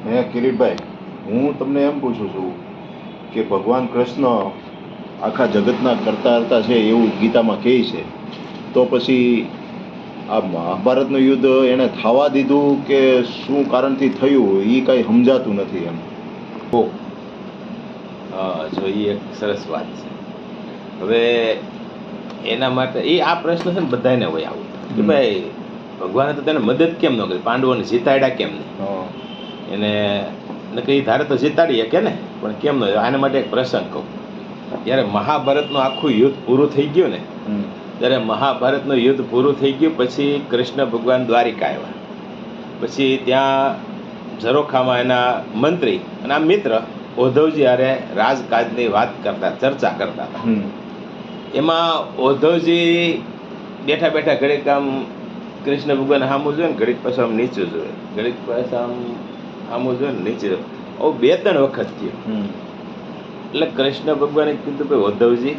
હે કિરીટભાઈ, હું તમને એમ પૂછું છું કે ભગવાન કૃષ્ણ આખા જગતના કરતા હરતા છે એવું ગીતામાં કહે છે, તો પછી આ મહાભારતનું યુદ્ધ એણે થવા દીધું કે શું કારણથી થયું એ કાંઈ સમજાતું નથી એમ. ઓ જો એ એક સરસ વાત છે. હવે એના માટે આ પ્રશ્ન છે ને બધાને હોય આવું કે ભાઈ ભગવાને તો તેને મદદ કેમ ન કરી, પાંડવોને જીતાડ્યા કેમ નહીં, એને નક્કી ધારે તો જીતાડી શકે ને, પણ કેમ ન? આના માટે એક પ્રસંગ કહું. જ્યારે મહાભારતનું આખું યુદ્ધ પૂરું થઈ ગયું ને, ત્યારે મહાભારતનું યુદ્ધ પૂરું થઈ ગયું પછી કૃષ્ણ ભગવાન દ્વારિકા આવ્યા. પછી ત્યાં ઝરોખામાં એના મંત્રી અને આ મિત્ર ઉદ્ધવજી હારે રાજકાજની વાત કરતા, ચર્ચા કરતા હતા. એમાં ઉદ્ધવજી બેઠા બેઠા ઘડીક આમ કૃષ્ણ ભગવાન સામું જોઈએ ને, ઘડીક પાછું આમ નીચું જોઈએ, ઘડીક પાછું આમ સામું જોઈએ ને નીચે જોઈએ. આવું 2-3 વખત થયું. એટલે કૃષ્ણ ભગવાને કીધું ભાઈ ઉદ્ધવજી,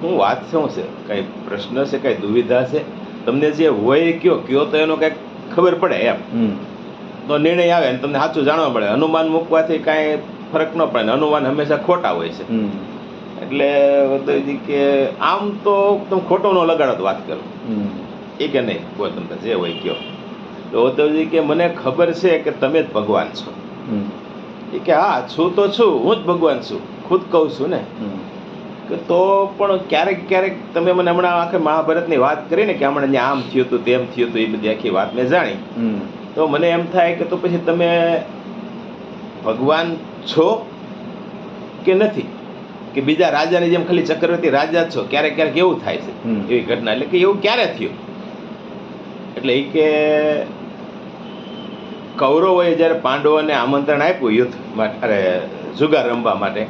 હું વાત શું છે, કાંઈ પ્રશ્ન છે, કાંઈ દુવિધા છે, તમને જે હોય એ કયો તો એનો કાંઈક ખબર પડે એમ, તો નિર્ણય આવે ને તમને સાચું જાણવા મળે. અનુમાન મૂકવાથી કાંઈ ફરક ન પડે, અનુમાન હંમેશા ખોટા હોય છે. એટલે ઉદ્ધવજી કે આમ તો તમે ખોટો ન લગાડો તો વાત કરો. એ કે નહીં, બોલ તમને જે હોય કયો. તો ઉદ્ધવજી કે મને ખબર છે કે તમે જ ભગવાન છો. એ કે હા, છું તો છું, હું જ ભગવાન છું, ખુદ કહું છું ને. કે તો પણ ક્યારેક ક્યારેક તમે મને હમણાં આખી મહાભારતની વાત કરી ને કે હમણાં આમ થયું હતું તેમ થયું હતું, એ બધી આખી વાત મેં જાણી, તો મને એમ થાય કે તો પછી તમે ભગવાન છો કે નથી, કે બીજા રાજાની જેમ ખાલી ચક્રવર્તી રાજા જ છો. ક્યારેક ક્યારેક એવું થાય છે એવી ઘટના. એટલે કે એવું ક્યારે થયું? એટલે એ કે કૌરવોએ જ્યારે પાંડવોને આમંત્રણ આપ્યું યુદ્ધ માટે, અરે જુગાર રમવા માટે,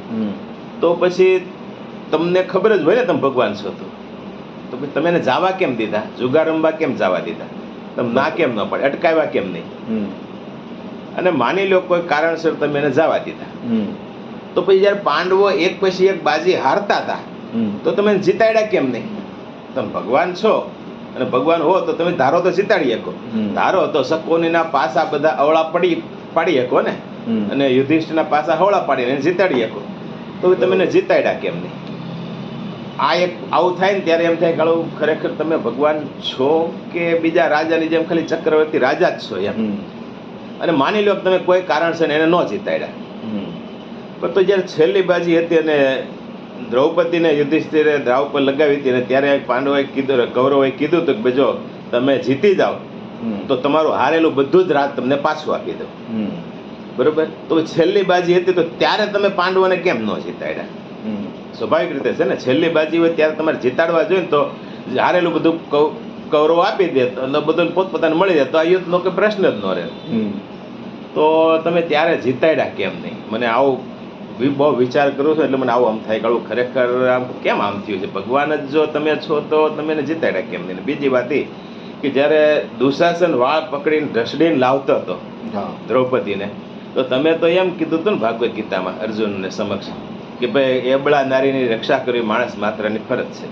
તો પછી તમને ખબર જ હોય ને તમે ભગવાન છો, તો પછી તમે એને જવા કેમ દીધા? જુગાર રમવા કેમ જવા દીધા? તમે ના કેમ ન પડે, અટકાવ્યા કેમ નહીં? અને માની લો કોઈ કારણસર તમે એને જવા દીધા, તો પછી જ્યારે પાંડવો એક પછી એક બાજી હારતા હતા, તો તમે જીતાડ્યા કેમ નહીં? તમે ભગવાન છો અને ભગવાન હો તો તમે ધારો તો જીતાડી શકો. ધારો તો શકોનીના પાસા બધા અવળા પાડી શકો ને, અને યુધિષ્ઠિરના પાસા હવળા પાડીને જીતાડી શકો, તો તમે એને જીતાડ્યા કેમ નહીં? આ એક આવું થાય ને ત્યારે એમ થાય કે ખરેખર તમે ભગવાન છો કે બીજા રાજાની જેમ ખાલી ચક્રવર્તી રાજા જ છો એમ. અને માની લો કે તમે કોઈ કારણસર એને ન જીતાડ્યા, પણ તો જ્યારે છેલ્લી બાજી હતી અને દ્રૌપદીને યુધિષ્ઠિરે દ્રાવ પર લગાવી હતી, અને ત્યારે પાંડવોએ કીધું, કૌરવોએ કીધું હતું કે જો તમે જીતી જાઓ તો તમારું હારેલું બધું જ રાજ તમને પાછું આપી દો. બરોબર? તો છેલ્લી બાજી હતી તો ત્યારે તમે પાંડવોને કેમ ન જીતાડ્યા? સ્વાભાવિક રીતે છે ને, છેલ્લી બાજી હોય ત્યારે તમારે જીતાડવા જોઈએ ને, તો હારેલું બધું કૌરવ આપી દે તો બધું પોતપોતાને મળી જાય, તો આ યુદ્ધનો કોઈ પ્રશ્ન જ ન રહે. તો તમે ત્યારે જીતાડ્યા કેમ નહીં? મને આવું બહુ વિચાર કરું છું, એટલે મને આવું આમ થાય કે ખરેખર આમ કેમ આમ થયું છે? ભગવાન જ જો તમે છો તો તમે એને જીતાડ્યા કેમ નહીં? બીજી વાત એ કે જ્યારે દુશાસન વાળ પકડીને ઢસડીને લાવતો હતો દ્રૌપદીને, તો તમે તો એમ કીધું હતું ને ભાગવત ગીતામાં અર્જુનને સમક્ષ કે ભાઈ એબળા નારીની રક્ષા કરવી માણસ માત્રની ફરજ છે,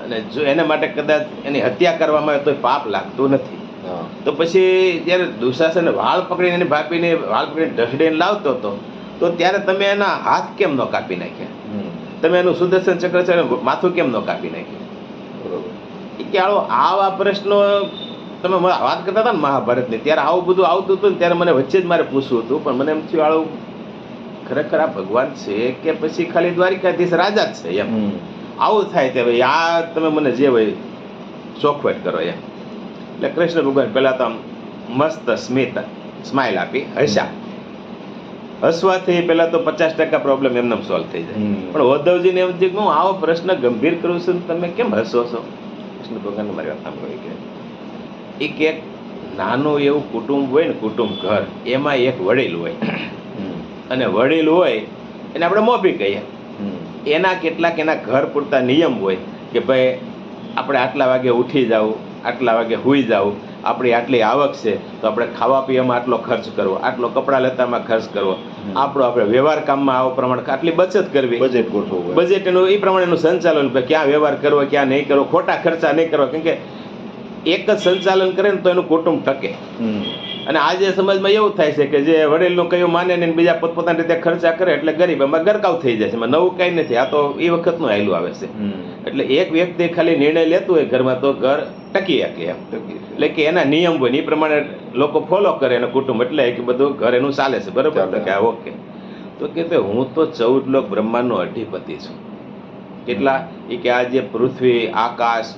અને જો એના માટે કદાચ એની હત્યા કરવામાં આવે તો પાપ લાગતું નથી. તો પછી જ્યારે દુશાસન વાળ પકડીને એની ભાપીને વાળ પકડીને ઢસડીને લાવતો હતો, તો ત્યારે તમે એના હાથ કેમ ન કાપી નાખ્યા? તમે એનું સુદર્શન ચક્ર છે માથું કેમ ન કાપી નાખ્યું? કે આવા પ્રશ્નો તમે વાત કરતા હતા ને મહાભારતની, ત્યારે આવું બધું આવતું હતું ને, ત્યારે મને વચ્ચે જ મારે પૂછવું હતું, પણ મને એમ થયું આવું ખરેખર આ ભગવાન છે કે પછી ખાલી દ્વારિકાધીશ રાજા જ છે એમ. આવું થાય તે ભાઈ આ તમે મને જે હોય ચોખવટ કરો એમ. એટલે કૃષ્ણ ભગવાન પહેલા તો આમ મસ્ત સ્માઇલ આપી હસ્યા. હસવાથી પહેલા તો 50% પ્રોબ્લેમ એમને સોલ્વ થઈ જાય. પણ ઉદ્ધવજીને એમ થયું કે હું આવો પ્રશ્ન ગંભીર કરું છું, તમે કેમ હસો છો? કૃષ્ણ ભગવાનને મારી વાત સાંભળવી કે એક નાનું એવું કુટુંબ હોય ને, કુટુંબ ઘર, એમાં એક વડીલ હોય, અને વડીલ હોય એને આપણે મોભી કહીએ. એના કેટલાક એના ઘર પૂરતા નિયમ હોય કે ભાઈ આપણે આટલા વાગે ઉઠી જવું, આટલા વાગે સૂઈ જવું, આપણી આટલી આવક છે તો આપણે ખાવા પીવામાં આટલો ખર્ચ કરવો, આટલો કપડાં લત્તામાં ખર્ચ કરવો, આપણે વ્યવહાર કામમાં આવો પ્રમાણે આટલી બચત કરવી, બજેટ ગોઠવવું, બજેટ એનું એ પ્રમાણેનું સંચાલન, ક્યાં વ્યવહાર કરવો ક્યાં નહીં કરવો, ખોટા ખર્ચા નહીં કરવા. કેમ કે એક જ સંચાલન કરે ને તો એનું કુટુંબ ટકે, અને આજે સમાજમાં એવું થાય છે કે જે વડીલનું કયું માને ને બીજા પોતપોતાની રીતે ખર્ચા કરે એટલે ગરીબ એમાં ગરકાવ થઈ જાય છે, એમાં નવું કાંઈ નથી. આ તો એ વખતનું હાયલું આવે છે. એટલે એક વ્યક્તિ ખાલી નિર્ણય લેતું હોય ઘરમાં તો ઘર ટકી શકે એમ. એટલે કે એના નિયમ હોય ને એ પ્રમાણે લોકો ફોલો કરે એનું કુટુંબ, એટલે કે બધું ઘર એનું ચાલે છે. બરોબર? તો કે ઓકે. તો કે હું તો 14 લોક બ્રહ્માંડનો અધિપતિ છું. કેટલા? એ કે આ જે પૃથ્વી, આકાશ,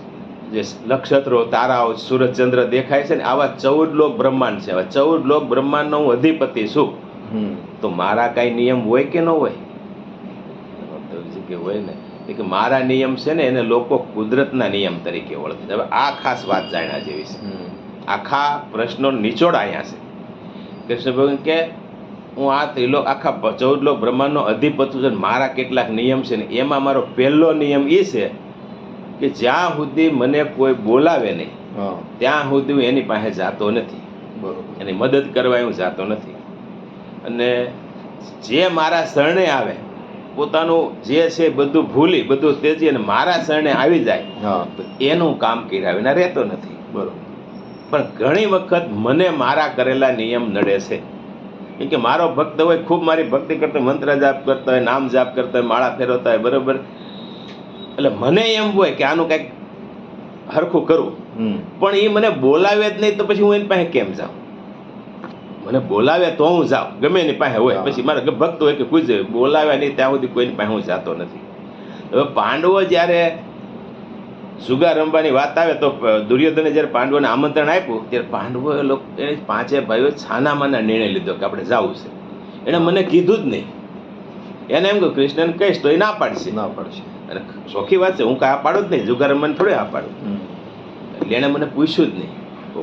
જે નક્ષત્રો, તારાઓ, સૂરજ, ચંદ્ર દેખાય છે ને, આવા 14 લોક બ્રહ્માંડ છે. આવા 14 લોક બ્રહ્માંડનો હું અધિપતિ છું. તો મારા કાંઈ નિયમ હોય કે ન હોય? કે હોય ને. કે મારા નિયમ છે ને એને લોકો કુદરતના નિયમ તરીકે ઓળખે છે. હવે આ ખાસ વાત જાણ્યા જેવી છે. આખા પ્રશ્નો નિચોડ અહીંયા છે. કૃષ્ણ ભગવાન કે હું આ ત્રિલોક આખા 14 લોક બ્રહ્માંડનો અધિપતિ છું. મારા કેટલાક નિયમ છે ને એમાં મારો પહેલો નિયમ એ છે કે જ્યાં સુધી મને કોઈ બોલાવે નહીં ત્યાં સુધી હું એની પાસે જાતો નથી. એની મદદ કરવા હું જાતો નથી. અને જે મારા શરણે આવે પોતાનું જે છે બધું ભૂલી બધું તેજી અને મારા શરણે આવી જાય તો એનું કામ કર્યા વિના રહેતો નથી. બરોબર. પણ ઘણી વખત મને મારા કરેલા નિયમ નડે છે. કેમ કે મારો ભક્ત હોય, ખૂબ મારી ભક્તિ કરતો, મંત્ર જાપ કરતો હોય, નામ જાપ કરતો હોય, માળા ફેરવતા હોય, બરોબર, એટલે મને એમ હોય કે આનું કંઈક હરખું કરું, પણ એ મને બોલાવે જ નહીં તો પછી હું એની પાસે કેમ જાઉં? મને બોલાવે તો હું જાઉં, ગમે એની પાસે હોય. પછી મારા ભક્ત હોય કે પૂછે, બોલાવે નહીં ત્યાં સુધી કોઈની પાસે હું જાતો નથી. હવે પાંડવો જ્યારે જુગાર રમવાની વાત આવે તો દુર્યોધને જ્યારે પાંડવોને આમંત્રણ આપ્યું ત્યારે પાંડવોએ એ 5 ભાઈઓ છાનામાના નિર્ણય લીધો કે આપણે જવું છે. એણે મને કીધું જ નહીં. એને એમ કહ્યું કૃષ્ણને કહીશ તો એ ના પાડશે. અને ચોખ્ખી વાત છે, હું કાંઈ આ પાડું જ નહીં, જુગાર રમવાને થોડી આ પાડું. એટલે એણે મને પૂછ્યું જ નહીં.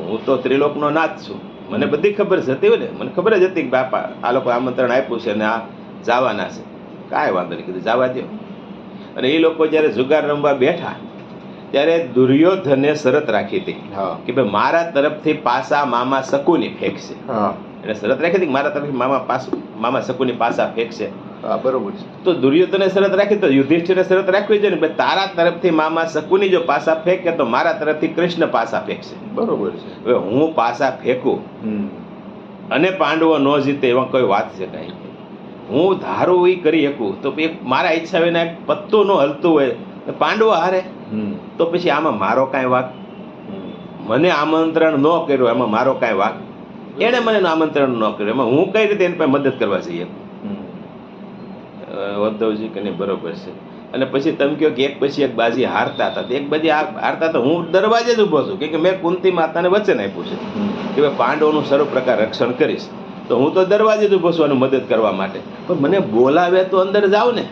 હું તો ત્રિલોકનો નાથ છું, મને બધી ખબર જ હતી ને. મને ખબર જ હતી કે બાપા આ લોકો આમંત્રણ આપ્યું છે અને આ જવાના છે. કાંઈ વાંધો નહીં, કીધું જવા દો. અને એ લોકો જ્યારે જુગાર રમવા બેઠા ત્યારે દુર્યોધને શરત રાખી હતી કે ભાઈ મારા તરફથી પાસા મામા શકુની ફેંકશે. એને શરત રાખી હતી કે મારા તરફથી મામા શકુની પાસા ફેંકશે. બરોબર છે. તો દુર્યોધને શરત રાખી તો યુધિષ્ઠિરે શરત રાખવી જોઈએ ને, તારા તરફથી મામા શકુની જો પાસા ફેંકે તો મારા તરફથી કૃષ્ણ પાસા ફેંકશે. બરોબર છે. હવે હું પાસા ફેંકું અને પાંડવો ન જીતે એવા કોઈ વાત છે કાંઈ? હું ધારું એ કરી શકું તો મારા ઈચ્છા વિના પત્તું ન હલતું હોય પાંડવો હારે તો પછી આમાં મારો કાંઈ વાક? મને આમંત્રણ ન કર્યું એમાં મારો કાંઈ વાક? એણે મને આમંત્રણ ન કર્યું એમાં હું કઈ રીતે એની પાસે મદદ કરવા જઈએ? ઉદ્ધવજી કે નહીં, બરોબર છે. અને પછી તમે કહો કે એક પછી એક બાજી હારતા હતા, એક બાજી હારતા તો હું દરવાજે જ ઊભો છું, કેમ કે મેં કુંતી માતાને વચન આપ્યું છે કે ભાઈ પાંડવોનું સર્વ પ્રકાર રક્ષણ કરીશ. તો હું તો દરવાજે જ ઊભો છું અને મદદ કરવા માટે. પણ મને બોલાવે તો અંદર જાઉં ને,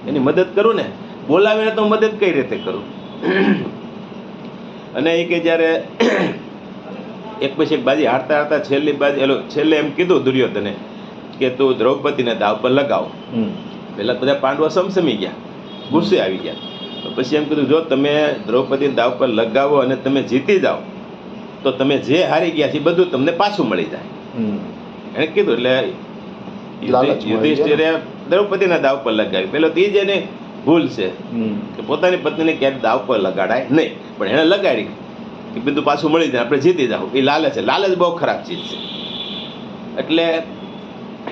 એની મદદ કરું ને. બોલાવીને તો મદદ કઈ રીતે કરું? અને એ કે જ્યારે એક પછી એક બાજી હારતા હારતા છેલ્લી બાજી છેલ્લે એમ કીધું દુર્યોધને કે તું દ્રૌપદીને દાવ પર લગાવ. પહેલા બધા પાંડવો સમસમી ગયા, ગુસ્સે આવી ગયા. તો પછી એમ કીધું જો તમે દ્રૌપદીને દાવ પર લગાવો અને તમે જીતી જાઓ તો તમે જે હારી ગયા છે બધું તમને પાછું મળી જાય. એને કીધું એટલે યુધિષ્ઠિરે દ્રૌપદીના દાવ પર લગાવી. પેલો તો એ જ એની ભૂલ છે કે પોતાની પત્નીને ક્યારેય દાવ પર લગાડાય નહીં, પણ એને લગાડી કે બધું પાછું મળી જાય, આપણે જીતી જાવ. એ લાલચ છે. લાલચ બહુ ખરાબ ચીજ છે. એટલે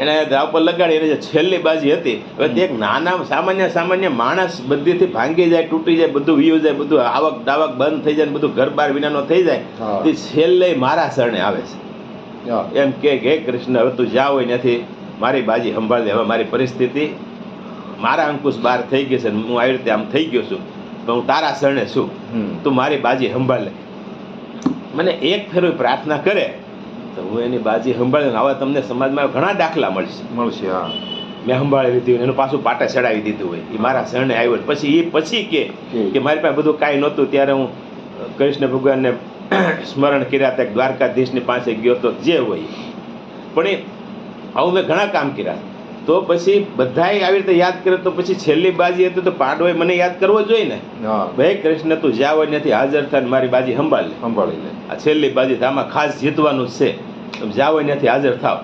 એને દાવ પર લગાડી એને જે છેલ્લી બાજી હતી, હવે તે એક નાના સામાન્ય માણસ બધીથી ભાંગી જાય, તૂટી જાય, બધું વીયું જાય, બધું આવક દાવક બંધ થઈ જાય, બધું ઘર બાર વિનાનો થઈ જાય, તે છેલ્લે મારા શરણે આવે છે. એમ કે હે કૃષ્ણ હવે તું જા હોય નથી, મારી બાજી સંભાળ દે. હવે મારી પરિસ્થિતિ મારા અંકુશ બહાર થઈ ગઈ છે, હું આવી રીતે આમ થઈ ગયો છું, તો હું તારા શરણે છું, તું મારી બાજી સંભાળ લે. મને એક ફેરો પ્રાર્થના કરે તો હું એની બાજી સંભાળી. હવે તમને સમાજમાં ઘણા દાખલા મળશે. મેં સંભાળી લીધી, એનું પાછું પાટા ચડાવી દીધું હોય, એ મારા શરણે આવ્યો. પછી કે મારી પાસે બધું કાંઈ નહોતું ત્યારે હું કૃષ્ણ ભગવાનને સ્મરણ કર્યા હતા, દ્વારકાધીશની પાસે ગયો તો જે હોય. પણ એ આવું મેં ઘણા કામ કર્યા. તો પછી બધાએ આવી રીતે યાદ કરે તો પછી છેલ્લી બાજી હતી તો પાંડવોએ મને યાદ કરવો જોઈએ ને, ભાઈ કૃષ્ણ તું જ્યાં હોય નથી હાજર થાય, મારી બાજી સંભાળી લે. આ છેલ્લી બાજી આમાં ખાસ જીતવાનું જ છે, તમે જ્યાં હોય નથી હાજર થાવ.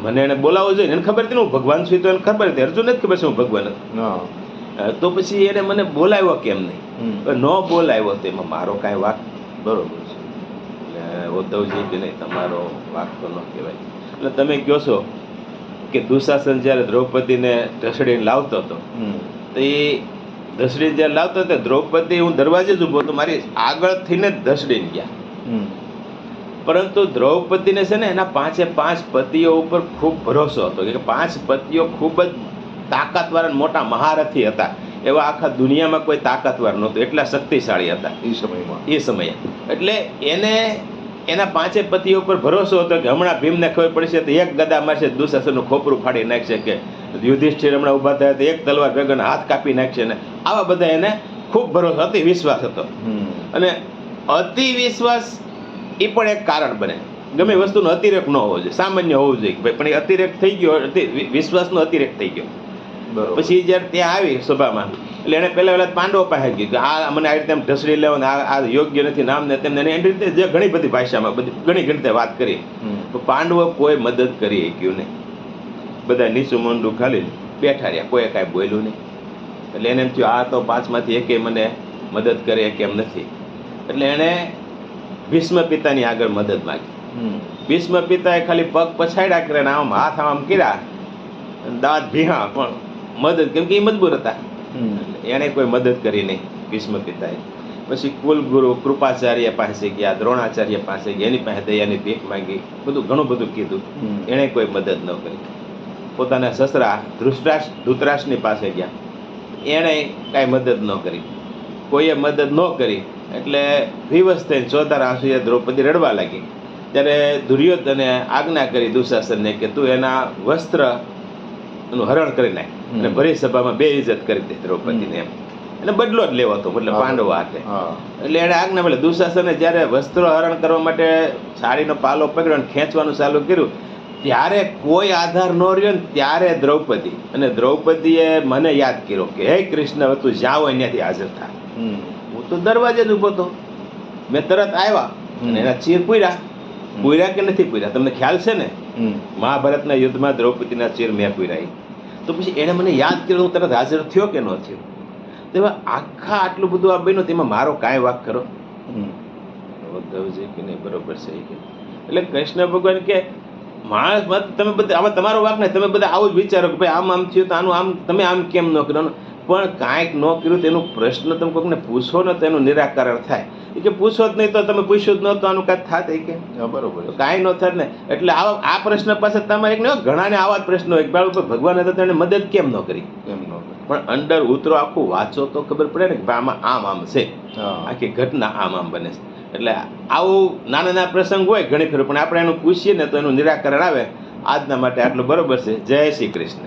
મને એને બોલાવવો જોઈએ. એને ખબર હતી ને હું ભગવાન છું, તો એને ખબર હતી. અર્જુન નથી ખબર છે હું ભગવાન હતો. તો પછી એને મને બોલાવ્યો કેમ નહીં? ન બોલાવ્યો તો એમાં મારો કાંઈ વાક? બરોબર છે. એટલે ઉદ્ધવજી કે નહીં, તમારો વાક તો ન કહેવાય. એટલે તમે કહો છો કે દુશાસન જ્યારે દ્રૌપદીને ઢસડીને લાવતો હતો, તો એ ઢસડીને જ્યારે લાવતો હતો દ્રૌપદી, હું દરવાજે જ ઊભો હતો, મારી આગળ થઈને જ ઢસડીને ગયા. પરંતુ દ્રૌપદીને છે ને એના 5 પતિઓ ઉપર ખૂબ ભરોસો હતો કે 5 પતિઓ ખૂબ જ તાકાતવાર અને મોટા મહારથી હતા. એવા આખા દુનિયામાં કોઈ તાકાતવાર નહોતું, એટલા શક્તિશાળી હતા એ સમયે. એટલે એને એના 5 પતિઓ ઉપર ભરોસો હતો કે હમણાં ભીમને ખબર પડશે તો એક ગદા મારશે, દુશાસનનું ખોપરું ફાડી નાખશે, કે યુધિષ્ઠિર હમણાં ઊભા થયા તો એક તલવાર ભેગોના હાથ કાપી નાખશે ને. આવા બધા એને ખૂબ ભરોસો, અતિ વિશ્વાસ હતો. અને અતિ વિશ્વાસ એ પણ એક કારણ બને. ગમે વસ્તુનો અતિરેક ન હોવો જોઈએ, સામાન્ય હોવું જોઈએ ભાઈ, પણ એ અતિરેક થઈ ગયો, વિશ્વાસનો અતિરેક થઈ ગયો. પછી જ્યારે ત્યાં આવી સભામાં, એટલે એને પહેલા પાંડવો પાસે ગયું કે આ મને આ રીતે એમ ઢસડી લેવો ને આ યોગ્ય નથી, નામ ને તેમને એની રીતે જે ઘણી બધી ભાષામાં ઘણી રીતે વાત કરી. તો પાંડવો કોઈ મદદ કરી શક્યું નહીં. બધા નીચું મોંઢું ખાલી બેઠા રહ્યા, કોઈ કાંઈ બોલ્યું નહીં. એટલે એને એમ થયું આ તો 5માંથી એકે મને મદદ કરે કેમ નથી. એટલે એણે ભીષ્મ પિતાની આગળ મદદ માગી. ભીષ્મ પિતાએ ખાલી પગ પછાડ્યા કરે ને આમ હાથ આમ કર્યા, દાંત ભીહા, પણ મદદ, કેમ કે એ મજબૂર હતા, એણે કોઈ મદદ કરી નહીં ભીષ્મ પિતાએ. પછી કુલગુરુ કૃપાચાર્ય પાસે ગયા, દ્રોણાચાર્ય પાસે ગયા, એની પાસે દયાની ભીખ માંગી, બધું ઘણું બધું કીધું, એણે કોઈ મદદ ન કરી. પોતાના સસરા ધૃતરાષ્ટ્રની પાસે ગયા, એણે કાંઈ મદદ ન કરી, કોઈએ મદદ ન કરી. એટલે વિવશ થઈને ચોધાર આંસુએ દ્રૌપદી રડવા લાગી. ત્યારે દુર્યોધને આજ્ઞા કરી દુશાસનને કે તું એના વસ્ત્ર એનું હરણ કરી નાખ અને ભરી સભામાં બેઇજ્જત કરી દે દ્રૌપદીને. એમ એને બદલો જ લેવો હતો, મતલબ પાંડવો હાથે. એટલે એને આજ્ઞા મળે. દુશાસને જ્યારે વસ્ત્રો હરણ કરવા માટે સાડીનો પાલો પકડ્યો અને ખેંચવાનું ચાલુ કર્યું, ત્યારે કોઈ આધાર ન રહ્યો ને ત્યારે દ્રૌપદી, અને દ્રૌપદીએ મને યાદ કર્યો કે હે કૃષ્ણ, હવે તું જાઓ અહીંયાથી હાજર થા. હું તો દરવાજે જ ઊભો હતો, મેં તરત આવ્યા અને એના ચીર પૂર્યા કે નથી પૂર્યા તમને ખ્યાલ છે ને? મહાભારતના યુદ્ધમાં દ્રૌપદીના ચીર મેં પૂર્યા. તો પછી એણે મને યાદ કર્યો, હું તરત હાજર થયો કે ન થયો? તેમાં આખા આટલું બધું આ બન્યું, તેમાં મારો કાંઈ વાક ખરો? ઉદ્ધવજી કે નહીં, બરોબર છે. એટલે કૃષ્ણ ભગવાન કે માણસ તમે બધા આમાં તમારો વાક નહીં, તમે બધા આવું જ વિચારો કે ભાઈ આમ થયું તો આનું આમ તમે આમ કેમ ન કર્યું, પણ કાંઈક ન કર્યું તેનું પ્રશ્ન તમે કોઈકને પૂછો ને તો એનું નિરાકરણ થાય. એ કે પૂછો જ નહીં તો તમે પૂછ્યું જ ન તો આનું કાંઈ થાત? એ કે બરોબર, કાંઈ ન થાત ને. એટલે આ પ્રશ્ન પાસે તમારે એક ને ઘણાને આવા જ પ્રશ્નો હોય કે ભગવાન હતા તેને મદદ કેમ ન કરી, પણ અંડર ઉતરો આખું વાંચો તો ખબર પડે ને કે આમાં આમ છે, આખી ઘટના આમ બને છે. એટલે આવું નાના નાના પ્રસંગ હોય ઘણી ફેર, પણ આપણે એનું પૂછીએ ને તો એનું નિરાકરણ આવે. આજના માટે આટલું બરોબર છે. જય શ્રી કૃષ્ણ.